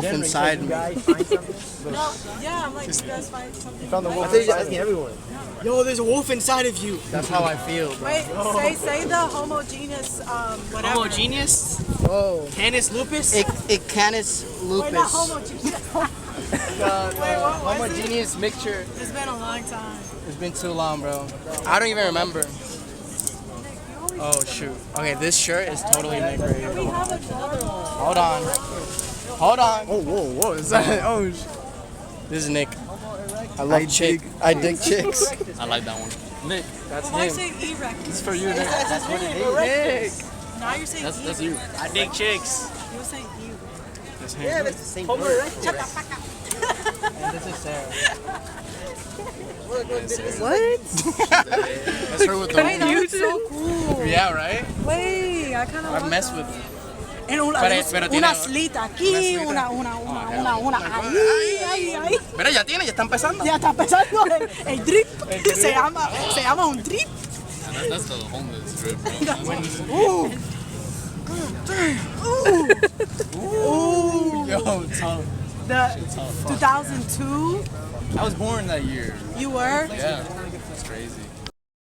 inside me. No, yeah, I'm like, you guys find something. Found the wolf. I think you're asking everyone. Yo, there's a wolf inside of you. That's how I feel, bro. Wait, say the homogeneous, whatever. Homogeneous? Oh. Canis lupus? Canis Wait, not lupus. homogeneous. Wait, what was it? Homogeneous mixture. It's been a long time. It's been too long, bro. I don't even remember. Oh shoot. Okay, this shirt is totally Nick right here. We have another one. Hold on. Hold on. Oh, whoa, is that? Oh, This is Nick. I love chick. I dig chicks. I like that one. Nick, that's Why him. say erect? It's for you, Nick. That's what it is. Nick. Now you're saying That's erect. you. I dig chicks. You were saying erect. That's him. Yeah, that's the same Homo word. erectus. And this is Sarah. What? That's her with the Wait, that looks so cool. Yeah, right? Wait, I kind of I like mess that. with En una, Pero tiene- una slita aquí, una ahí. Mira, ya está empezando. Ya está empezando el drip. Se llama un drip. That's the homeless drip, bro. Yo, tough. The 2002, I was born that year. you were? Yeah, that's crazy.